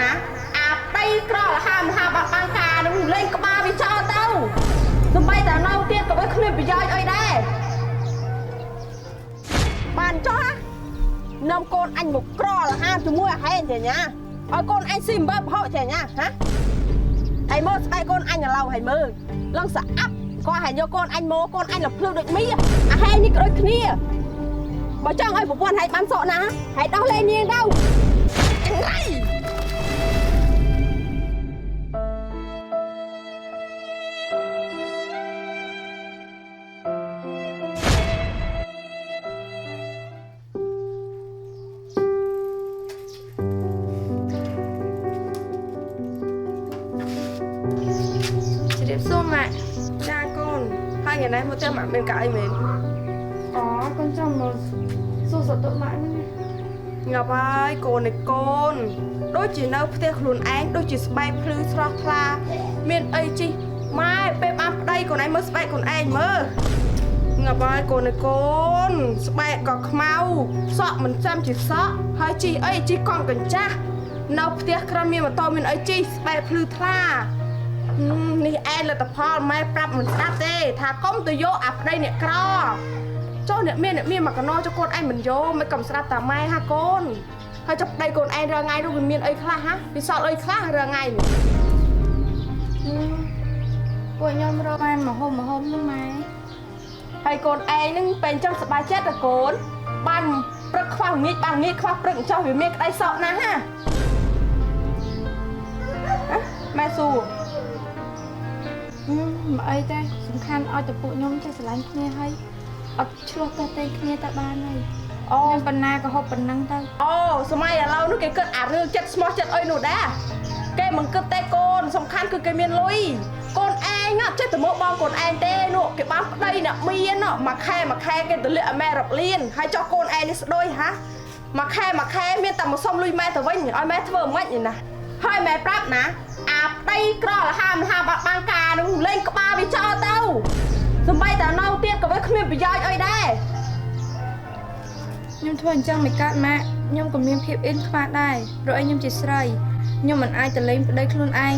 ណាអាប្តីក្រលហាមហាបាក់បាំងការនឹងលេងក្បាលវាចោលទៅសំបីតែនៅទៀតក៏វាគ្មានប្រយោជន៍អីដែរបានចោះនាំកូនអញមកក្រលហាមជាមួយអាហែងចេះណាឲ្យកូនអញស៊ីអំបិលប្រហុកចេះណាហ៎ហើយមើលស្បែកកូនអញឥឡូវហើយមើលឡើងស្អាប់ក៏ហើយយកកូនអញមកកូនអញលភ្លឺដូចមីអាហែងនេះក៏ដូចគ្នាបើចង់ឲ្យប្រពន្ធហែងបានសក់ណាហែងដោះលែងនាងទៅចង្រៃជម្រាបសួរម៉ាក់ចាកូនហើយថ្ងៃនេះមកផ្ទះម៉ាក់មានកាអីមែនអូកូនចាំមកសួរសតុម៉ាក់ហ្នឹងងាប់ហើយកូននេះកូនដូចជានៅផ្ទះខ្លួនឯងដូចជាស្បែកភ្លឺស្រស់ថ្លាមានអីជីម៉ែពេលបានប្តីកូនឯងមើលស្បែកកូនឯងមើលងាប់ហើយកូននេះកូនស្បែកក៏ខ្មៅសក់មិនចាំជាសក់ហើយជីអីជីកង់កញ្ចាស់នៅផ្ទះក្រមានម៉ូតូមានអីជីស្បែកភ្លឺថ្លានេះឯងលទ្ធផលម៉ែប្រាប់មិនស្ដាប់ទេថាកុំទៅយកអាប្តីអ្នកក្រចុះអ្នកមានមកកណោចុះកូនឯងមិនយកមិនកុំស្ដាប់តាម៉ែហាកូនហើយចុះប្តីកូនឯងរាល់ថ្ងៃនោះវាមានអីខ្លះហ៎វាសល់អីខ្លះរាល់ថ្ងៃនេះពួកខ្ញុំរកបានមហុំហ្នឹងម៉ែហើយកូនឯងនឹងពេលអញ្ចឹងសប្បាយចិត្តតែកូនបានព្រឹកខ្វះងាកបានងាកខ្វះព្រឹកអញ្ចឹងវាមានក្តីសក់ណាស់ណាម៉ែសួរមិនអីទេសំខាន់ឲ្យតែពួកខ្ញុំចេះស្រឡាញ់គ្នាហើយអត់ឆ្លោះតេះគ្នាតែបានហើយអូប៉ុណ្ណាក៏ហូបប៉ុណ្ណឹងទៅអូសម័យឥឡូវនោះគេគិតអារឿងចិត្តស្មោះចិត្តអីនោះដែរគេមិនគិតទេកូនសំខាន់គឺគេមានលុយកូនឯងអត់ចេះទៅមើលបងកូនឯងទេនោះគេបានប្តីអ្នកមានមួយខែគេទៅលាក់ម៉ែរាប់លានហើយចុះកូនឯងនេះស្ដួយហ่ะមួយខែមានតែមកសុំលុយម៉ែទៅវិញឲ្យម៉ែធ្វើមិនខ្មិចណាហើយម៉ែប្រាប់ណាអាប្តីក្រលហាមបាក់បាំងការនឹងលេងក្បាលវាចោលទៅសំបីតែនៅទៀតក៏វាគ្មានប្រយោជន៍អីដែរខ្ញុំធ្វើអញ្ចឹងមិនកើតម៉ាក់ខ្ញុំក៏មានភាពអៀនខ្មាស់ដែរព្រោះឯងខ្ញុំជាស្រីខ្ញុំមិនអាចទៅលេងប្តីខ្លួនឯង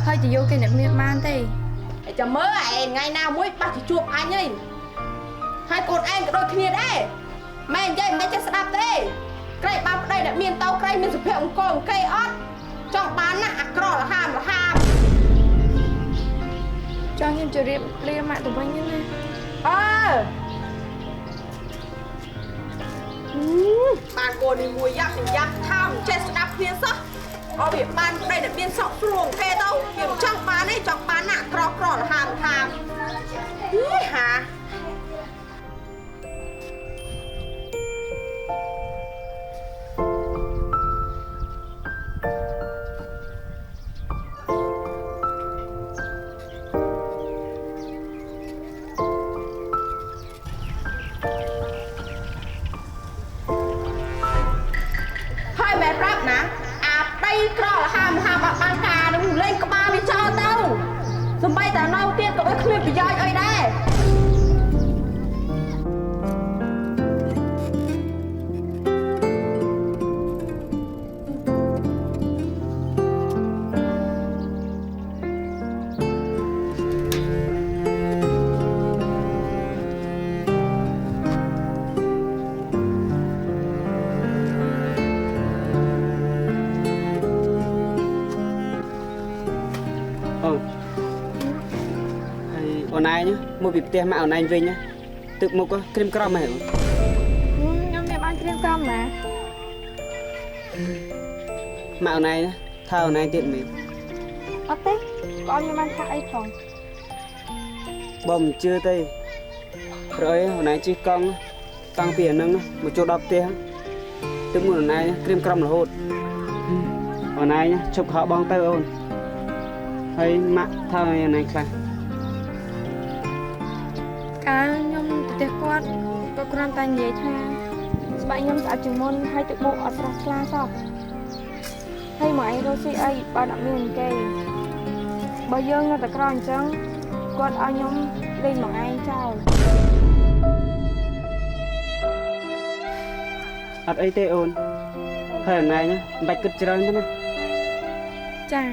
ហើយទៅយកគេអ្នកមានបានទេឯចាំមើលឯងថ្ងៃណាមួយបាច់ទៅជួបអញហីហើយកូនឯងក៏ដូចគ្នាដែរម៉ែនិយាយមិនចេះស្ដាប់ទេក្រែកបានប្តីអ្នកមានតោក្រែកមានសុភមង្គលអង្គអត់ចង់បានណាអាក្រលហាមចង់ខ្ញុំជម្រាបលាម៉ាក់ទៅវិញណាបានកូននេះមួយយ៉ាប់ថាមិនចេះស្ដាប់គ្នាសោះអត់វាបានប្តីដែលមានសក់ស្រួងគេទៅវាមិនចង់បានទេចង់បានណាក្រលហាមហាម៉ែប្រាប់ណាអាប្តីក្រលហាមបាក់បាំងការនឹងលេងក្បាលវាចោលទៅសំបីតែនៅទៀតក៏វាគ្មានប្រយោជន៍អីដែរអូនឯងមកពីផ្ទះមកអូនឯងវិញទឹកមុខក្រៀមក្រំហ៎ខ្ញុំមានបានក្រៀមក្រំណាមកអូនឯងថាអូនឯងទៀតមែនអត់ទេបងខ្ញុំបានថាអីផងបងមិនជឿទេព្រោះអីអូនឯងជិះកង់តាំងពីអានឹងមកចូលដល់ផ្ទះទឹកមុខអូនឯងក្រៀមក្រំរហូតអូនឯងជប់ខកបងទៅអូនហើយម៉ាក់ថាអូនឯងខ្លះកាលខ្ញុំទៅផ្ទះគាត់ក៏គ្រាន់តែនិយាយថាស្បែកខ្ញុំស្អាតជាងមុនហើយទឹកមុខអត់ស្រស់ថ្លាសោះហើយមកឯងរស់ស៊ីអីបើអត់មានគេបើយើងនៅតែក្រអញ្ចឹងគាត់ឲ្យខ្ញុំលេងមកឯងចោលអត់អីទេអូនហើយអូនឯងមិនបាច់គិតច្រើនទេណា ចា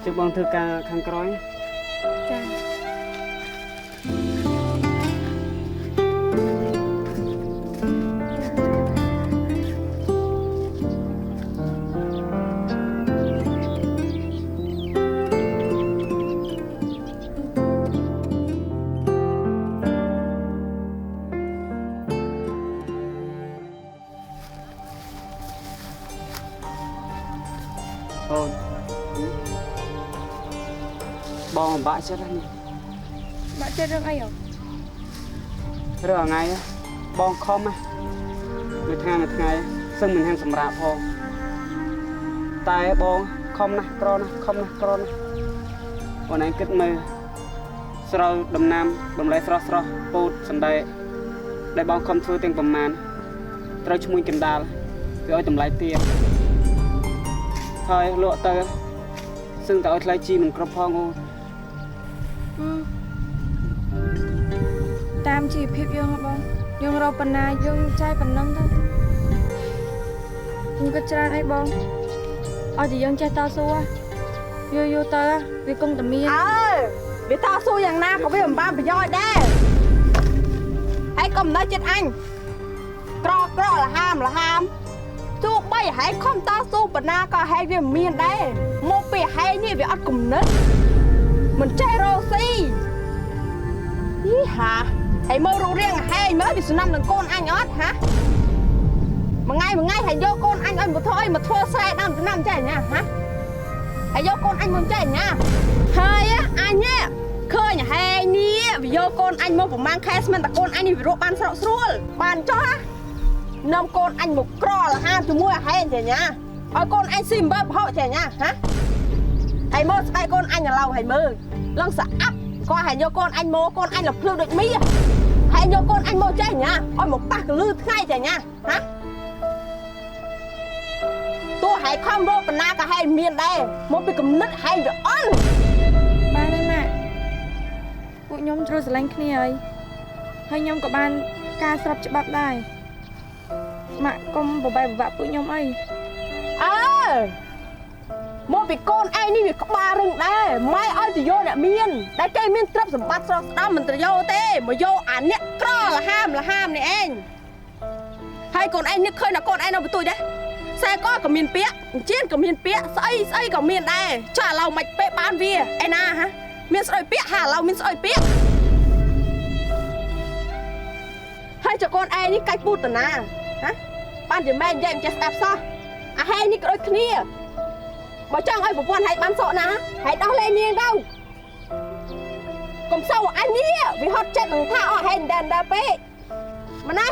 ជិះបងធ្វើការខាងក្រោយ ចា អូនបងបាក់ចិត្តហ្នឹង បាក់ចិត្តរឿងអីហ៎ រឿងថ្ងៃបងខំមួយថ្ងៃសឹងមិនហាងសម្រាប់ផងតែបងខំណាស់ក្រណាស់ខំណាស់ក្រណាស់បងឯងគិតមើលស្រូវដំណាំបន្លែស្រស់ពោតសណ្ដែកដែលបងខំធ្វើទាំងប្រមាណត្រូវឈ្មួញកណ្ដាលវាឲ្យតម្លៃទាបហើយលក់ទៅសឹងតែឲ្យថ្លៃជីមិនគ្រប់ផងអូន តាមជីវភាពយើងហ៎បងយើងរកប៉ុណ្ណាយើងចាយប៉ុណ្ណឹងទៅខ្ញុំក៏ច្រើនអីបងឲ្យតែយើងចេះតស៊ូយូរទៅវាគង់តែមាន វាតស៊ូយ៉ាងណាក៏វាមិនបានប្រយោជន៍ដែរហើយកុំនៅចិត្តអញក្រលហាមទោះបីហែកខំតស៊ូប៉ុណ្ណាក៏ហែកវាមិនមានដែរមកពីហែកនេះវាអត់គំនិតមិនចេះរកស៊ីយីហាហើយមើលរូបរាងហែកមើលវាស្នាមនឹងកូនអញអត់ហាមួយថ្ងៃហើយយកកូនអញឲ្យមកធ្វើស្រែដើមឆ្នាំចេះញ៉ាហាហើយយកកូនអញមកចេះញ៉ាហើយអញឃើញហែកនេះវាយកកូនអញមកប្រហែលខែស្មានតែកូនអញនេះវារកបានស្រកស្រួលបានចុះនាំកូនអញមកក្រលហាមជាមួយហែកចេះញ៉ាឲ្យកូនអញស៊ីអំបិលប្រហុកចេះញ៉ាហាហើយមើលស្បែកកូនអញឥឡូវហើយមើលឡើងស្អាប់ក៏ហើយយកកូនអញមកកូនអញលភ្លឺដូចមីហើយយកកូនអញមកចេះញ៉ាឲ្យមកប៉ះកលឺថ្ងៃចេះញ៉ាហាទោះហើយខំរកបណ្ណាក៏ហែកមានដែរមកពីគំនិតហែកវាអន់ បានទេម៉ាក់ពួកខ្ញុំត្រូវស្រឡាញ់គ្នាហើយខ្ញុំក៏បានការស្របច្បាប់ដែរម៉ាក់កុំបបែកបបាក់ពួកខ្ញុំអី មកពីកូនឯងនេះវាក្បាលរឹងដែរម៉ែឲ្យទៅយកអ្នកមានដែលគេមានទ្រព្យសម្បត្តិស្រស់ស្ដំមិនទៅយកទេមកយកអាអ្នកក្រលហាមនេះឯងហើយកូនឯងនឹកឃើញតែកូនឯងនៅបន្ទួយដែរខ្សែកក៏មានពាក្យអញ្ជៀនក៏មានពាក្យស្អីក៏មានដែរចាឥឡូវមិនពេកបានវាឯណាហ៎មានស្អុយពាក្យហាឥឡូវមានស្អុយពាក្យហើយចកូនឯងនេះកាច់ពូតណាហ៎បានជាម៉ែនិយាយមិនចេះស្ដាប់សោះអាហែងនេះក៏ដូចគ្នាបើចង់ឲ្យប្រពន្ធហែកបានសក់ណាហែកដោះលែងនាងទៅកុំសៅអញនេះវាហត់ចិត្តនឹងថាអស់ហែងដែរពេកម៉ណែ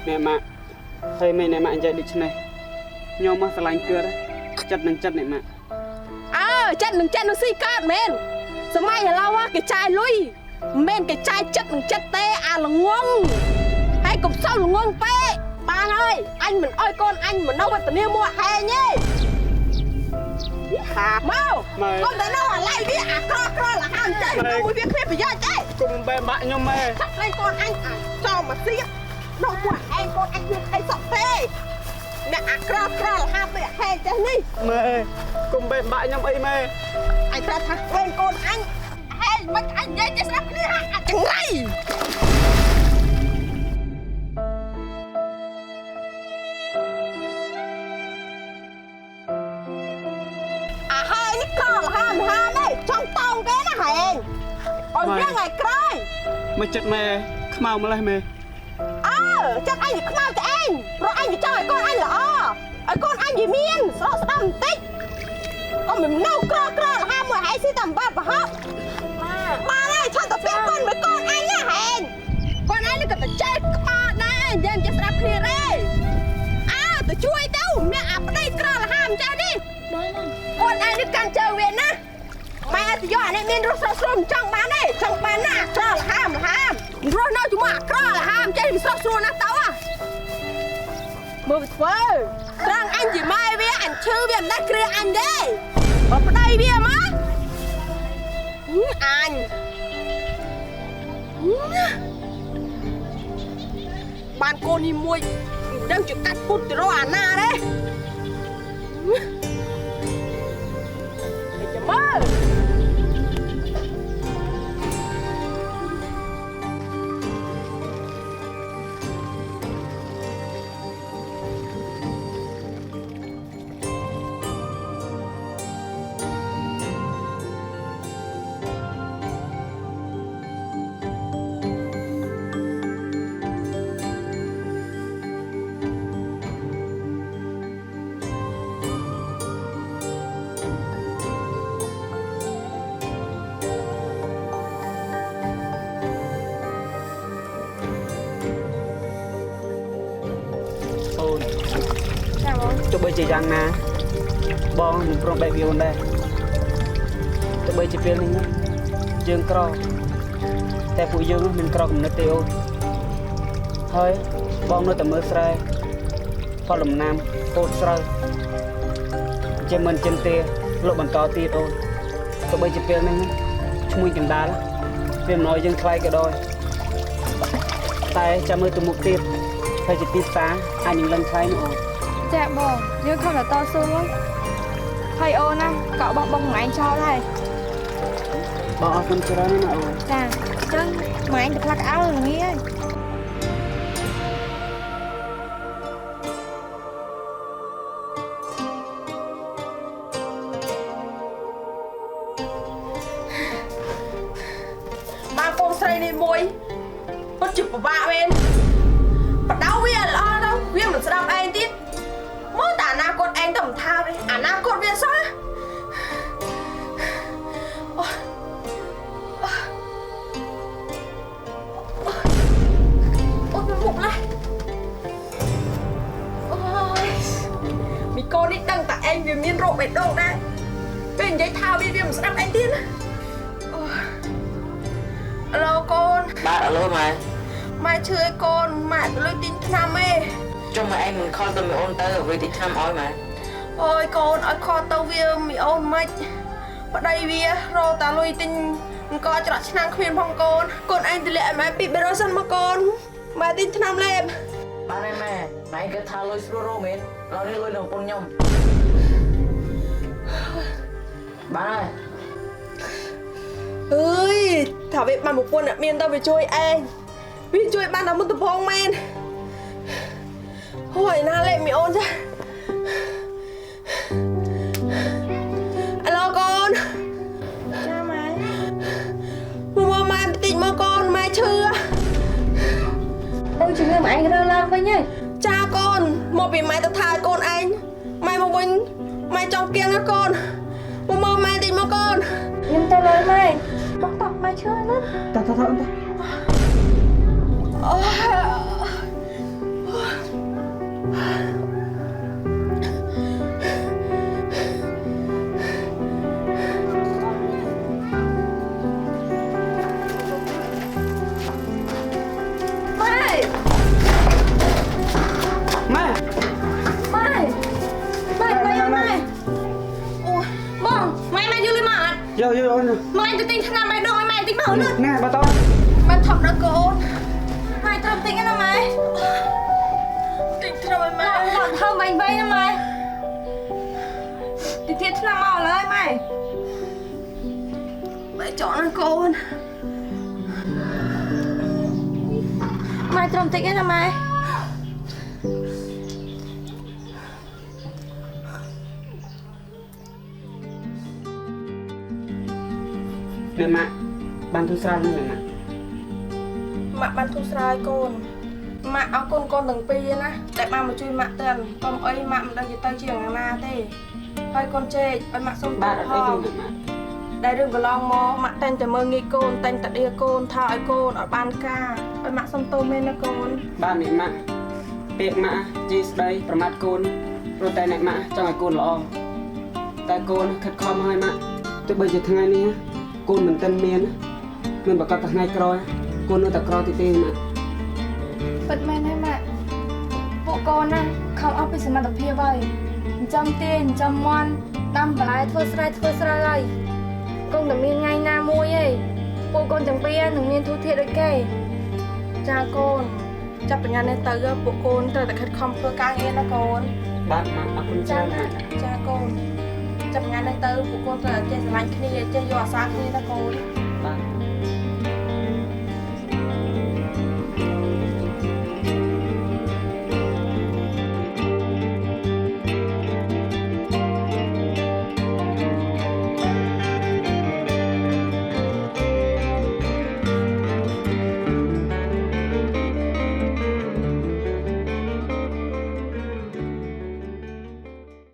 អ្នកម៉ាក់ហើយមិនអ្នកម៉ាក់និយាយដូច្នេះខ្ញុំមកស្រឡាញ់គឺចិត្តនឹងចិត្តអ្នកម៉ាក់ចិត្តនឹងស៊ីកើតមែនសម័យឥឡូវគេចាយលុយមិនមែនគេចាយចិត្តនឹងចិត្តទេអាល្ងងហើយកុំសៅល្ងងពេកបានហើយអញមិនអោយកូនអញមកនៅវត្តនាមួយហែងទេយីហាមកកុំតែនៅអាឡៃវាអាក្រលហាមចេះនៅមួយវាគ្មានប្រយោជន៍ទេ គុំបែបាក់ខ្ញុំម៉ែ ថាផ្លេងកូនអញចូលមកសៀកនៅមួយហែងកូនអញគ្មានអីសក់ទេអ្នកអាក្រលហាមដូចហែងចេះនេះ ម៉ែគុំបែបាក់ខ្ញុំអីម៉ែ អញប្រាប់ថាផ្លេងកូនអញហែងមិនអញនិយាយចេះស្ដាប់គ្នាអាចចង្រៃនេះចំតោងគេណាហែងអត់យ៉ាងថ្ងៃក្រោយ មកចិត្តម៉ែខ្មៅម្លេះម៉ែ ចិត្តអញខ្មៅតែឯងព្រោះអញវាចង់ឲ្យកូនអញល្អឲ្យកូនអញវាមានស្រស់ស្ដាំបន្តិចកុំមិននៅក្រហាមួយហែងស៊ីតែអំបិលប្រហុកបានហើយឆាន់តែពាក់កូនមួយកូនអញណាហែងកូនអញនេះក៏តែចេះក្បាលដែរនិយាយចេះស្ដាប់គ្នាទេទៅជួយទៅអ្នកអាប្តីក្រលហាមចាស់នេះកូនអញនេះកាន់ជើងវាណាម៉ែទៅយកអានេះមានរសស្រស់ស្រួលចង់បានទេចង់បានណាក្រលហាមរស់នៅជាមួយអាក្រលហាមចេះវាស្រស់ស្រួលណាស់ទៅមើលវាធ្វើត្រង់អញជាម៉ែវាអញឈឺវាមិនដាច់គ្រាអញទេបើប្តីវាមកអញបានកូននេះមួយមិនដឹងជាកាត់ពុតទៅរកអាណាទេ ទោះបីជាយ៉ាងណាបងមិនព្រមបែកពីអូនដែរទោះបីជាពេលនេះយើងក្រតែពួកយើងមិនក្រគំនិតទេអូនហើយបងនៅតែមើលស្រែផលលំណាំពោតស្រូវជាមិនចិនទេលោកបន្តទៀតអូនទោះបីជាពេលនេះឈ្មោះកណ្ដាលវាមិនឲ្យយើងថ្លៃក៏ដោយតែចាំមើលទៅមុខទៀតហើយជាទីផ្សារអាចនឹងឡើងថ្លៃនោះអូន ចាបងយើងខំតែតស៊ូហើយអូនណាក៏បោះបងមួយឯងចោលដែរ បងអរគុណច្រើនណាស់អូន ចាអញ្ចឹងមួយឯងទៅផ្លាក់អោល្ងាហើយ បានកូនស្រីនេះមួយពិតជាពិបាកមែនបដៅវាអត់ល្អទៅវាមិនស្ដាប់ឯងទៀតមើលតែអនាគតឯងទៅមិនថាទេអនាគតវាសោះអូយមុខណាអូយមីកូននេះដឹងតែឯងវាមានរោគបេះដូងដែរពេលនិយាយថាវាមិនស្ដាប់ឯងទៀតណាអូយ ឡូកូន បាទអឡូម៉ែ ម៉ែឈឺឲ្យកូនម៉ែទៅលុយទិញថ្នាំឯង ចុះម៉ែឯងមិនខលទៅមីអូនទៅវាទីឆ្នាំឲ្យម៉ែ អូយកូនឲ្យខកទៅវាមីអូនមិនប្តីវារកតាលុយទិញអង្គច្រកឆ្នាំងគ្មានផងកូនកូនឯងទម្លាក់ឲ្យម៉ែ200សិនមកកូនម៉ែទិញថ្នាំលេប បាទម៉ែម៉ែគិតថាលុយស្រួលរោមែនឡើយនេះលុយនឹងពុនខ្ញុំបាទ អើយថាវាបានប្រពន្ធអ្នកមានទៅវាជួយឯងវាជួយបានតែមុនដំបងមែនអូយណាលេបមីអូនចាឡូកូន ចាម៉ែ មកម៉ែបន្តិចមកកូនម៉ែឈឺ ដូចជំងឺមួយឯងរើឡើងវិញហើយ ចាកូនមកពីម៉ែទៅថាឲ្យកូនឯងម៉ែមកវិញម៉ែចង់គៀងណាកូនមកម៉ែបន្តិចមកកូន ខ្ញុំទៅលើម៉ែបោះតក់ម៉ែឈឺណាស់ តោះអូន អូម៉ែ ម៉ែ ម៉ែម៉ែអូបងម៉ែម៉ែយល់មកអត់ យកអូន ម៉ែទៅទិញថ្នាំម៉ែដងឲ្យម៉ែតិចមកលឿន ណែបើតោះ ម៉ែថប់ដល់កូនម៉ែត្រឹមទិញណាម៉ែទិញថ្នាំឲ្យម៉ែ ដល់ធ្វើវិញវិញណាម៉ែទីទៀតថ្នាំមកឥឡូវម៉ែ ម៉ែចង់ណាកូន ម៉ែត្រឹមតិចណាម៉ែ អ្នកម៉ាក់បានទូស្រាវនឹងម៉ាក់ ម៉ាក់បានទូស្រាវឲ្យកូនម៉ាក់អរគុណកូនទាំងពីរណាដែលបានមកជួយម៉ាក់ទៅកុំអីម៉ាក់មិនដឹងទៅជាយ៉ាងណាទេហើយកូនជេកឲ្យម៉ាក់សុំទោ បាទ ស អត់ ផ អីទេ ង អ្នកម៉ាក់ ដែលរឿងកន្លងមកម៉ាក់តែងតែមើលងាយកូនតែងតែដៀកូនថាឲ្យកូនអត់បានការឲ្យម៉ាក់សុំទោសមែនណាកូន បាទអ្នកម៉ាក់ពាក្យម៉ាក់ជីស្ដីប្រមាថកូនព្រោះតែអ្នកម៉ាក់ចង់ឲ្យកូនល្អតែកូនខិតខំឲ្យម៉ាក់ទោះបីជាថ្ងៃនេះកូនមិនទាន់មានប្រកាសថាថ្ងៃក្រោយកូននៅតែក្រទៀតទេម៉ាក់ ពិតមែនហើយម៉ាក់ពួកកូនណាខំអស់ពីសមត្ថភាពហើយចិញ្ចឹមទាចិញ្ចឹមមាន់ដាំបន្លែធ្វើស្រែហើយកូនតែមានថ្ងៃណាមួយឯងពួកកូនទាំងពីរនឹងមានធូរធារដូចគេ ចាកូនចាប់បញ្ញានេះទៅពួកកូនត្រូវតែខិតខំធ្វើការងារណាកូន បាទម៉ាក់អរគុណច្រើនម៉ាក់ ចាកូនចាប់បញ្ញានេះទៅពួកកូនត្រូវតែចេះស្រឡាញ់គ្នាចេះយកអាសាគ្នាណាកូន